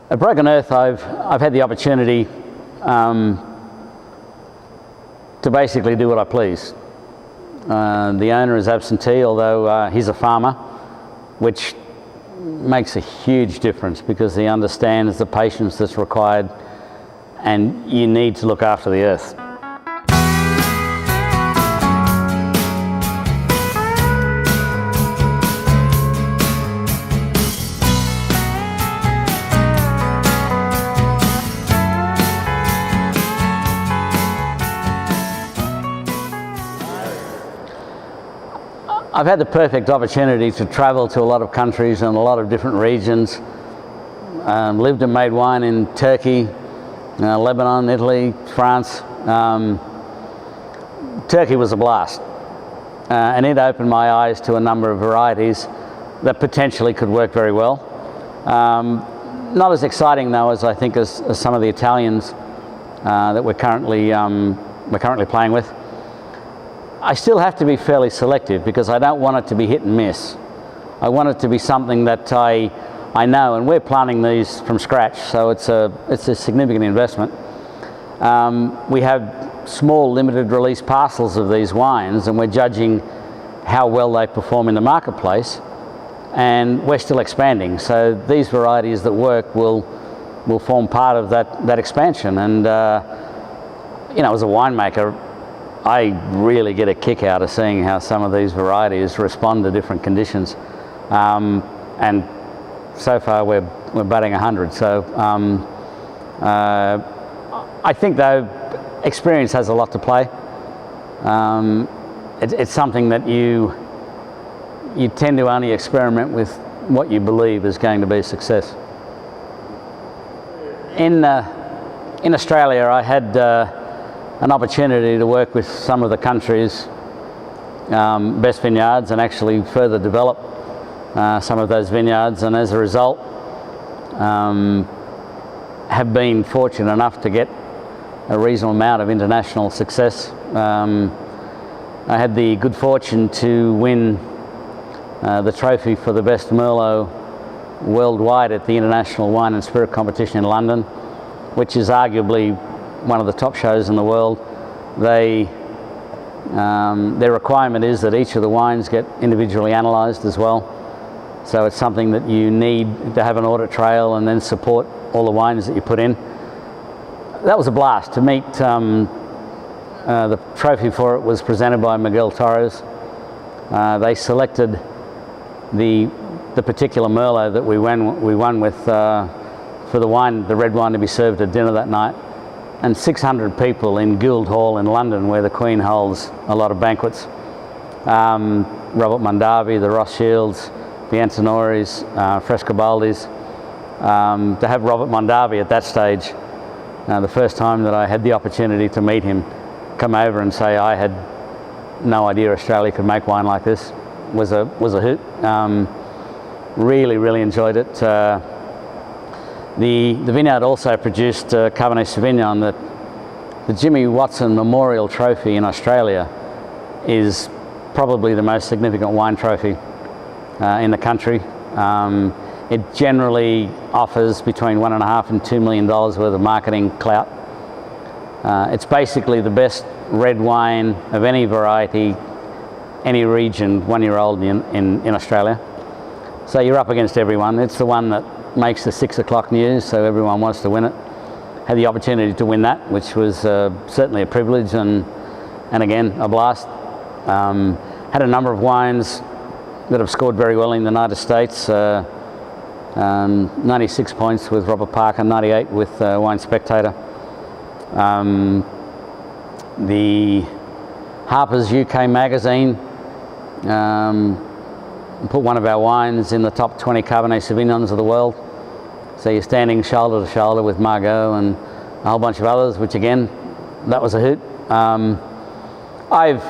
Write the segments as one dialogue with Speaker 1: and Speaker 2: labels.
Speaker 1: At Broken Earth, I've had the opportunity to basically do what I please. The owner is absentee, although he's a farmer, which makes a huge difference because he understands the patience that's required, and you need to look after the earth. I've had the perfect opportunity to travel to a lot of countries and a lot of different regions. Lived and made wine in Turkey, Lebanon, Italy, France. Turkey was a blast, and it opened my eyes to a number of varieties that potentially could work very well. Not as exciting though as I think as some of the Italians that we're currently playing with. I still have to be fairly selective because I don't want it to be hit and miss. I want it to be something that I know, and we're planting these from scratch, so it's a significant investment. We have small limited release parcels of these wines, and we're judging how well they perform in the marketplace, and we're still expanding. So these varieties that work will form part of that expansion. And you know, as a winemaker, I really get a kick out of seeing how some of these varieties respond to different conditions, and so far we're batting 100. So I think though experience has a lot to play. It's something that you tend to only experiment with what you believe is going to be a success. In Australia, I had an opportunity to work with some of the country's best vineyards and actually further develop some of those vineyards, and as a result have been fortunate enough to get a reasonable amount of international success. I had the good fortune to win the trophy for the best Merlot worldwide at the International Wine and Spirit Competition in London, which is arguably one of the top shows in the world. Their requirement is that each of the wines get individually analysed as well. So it's something that you need to have an audit trail and then support all the wines that you put in. That was a blast to meet. The trophy for it was presented by Miguel Torres. They selected the particular Merlot that we won with for the red wine to be served at dinner that night. And 600 people in Guildhall in London, where the Queen holds a lot of banquets. Robert Mondavi, the Rothschilds, the Antinoris, Frescobaldis. To have Robert Mondavi at that stage, the first time that I had the opportunity to meet him, come over and say I had no idea Australia could make wine like this, was a hoot. Really enjoyed it. The vineyard also produced Cabernet Sauvignon. That the Jimmy Watson Memorial Trophy in Australia is probably the most significant wine trophy in the country. It generally offers between $1.5 and $2 million worth of marketing clout. It's basically the best red wine of any variety, any region, 1 year old in Australia. So you're up against everyone. It's the one that makes the 6 o'clock news, so everyone wants to win it. Had the opportunity to win that, which was certainly a privilege and again a blast. Had a number of wines that have scored very well in the United States. 96 points with Robert Parker, 98 with Wine Spectator. The Harper's UK magazine put one of our wines in the top 20 Cabernet Sauvignons of the world. So you're standing shoulder to shoulder with Margaux and a whole bunch of others, which again, that was a hoot. I've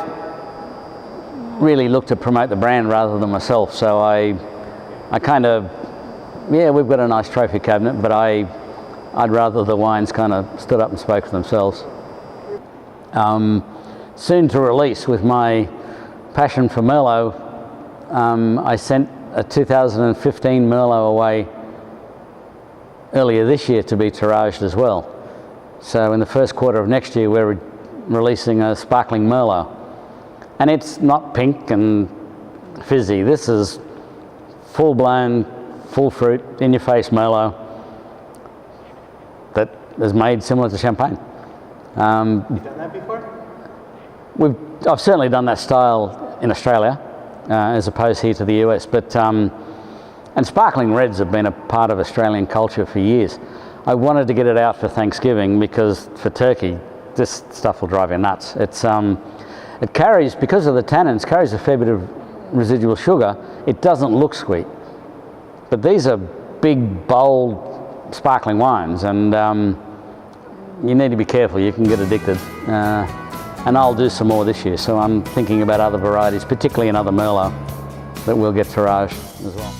Speaker 1: really looked to promote the brand rather than myself, so I kind of, yeah, we've got a nice trophy cabinet, but I'd rather the wines kind of stood up and spoke for themselves. Soon to release, with my passion for Merlot, I sent a 2015 Merlot away earlier this year to be tiraged as well. So in the first quarter of next year we're releasing a sparkling Merlot. And it's not pink and fizzy. This is full-blown, full fruit, in-your-face Merlot that is made similar to champagne.
Speaker 2: You done that before?
Speaker 1: I've certainly done that style in Australia, as opposed here to the US. But and sparkling reds have been a part of Australian culture for years. I wanted to get it out for Thanksgiving because for turkey, this stuff will drive you nuts. It carries, because of the tannins, carries a fair bit of residual sugar. It doesn't look sweet. But these are big, bold, sparkling wines, and you need to be careful. You can get addicted. And I'll do some more this year, so I'm thinking about other varieties, particularly another Merlot that will get tiraged as well.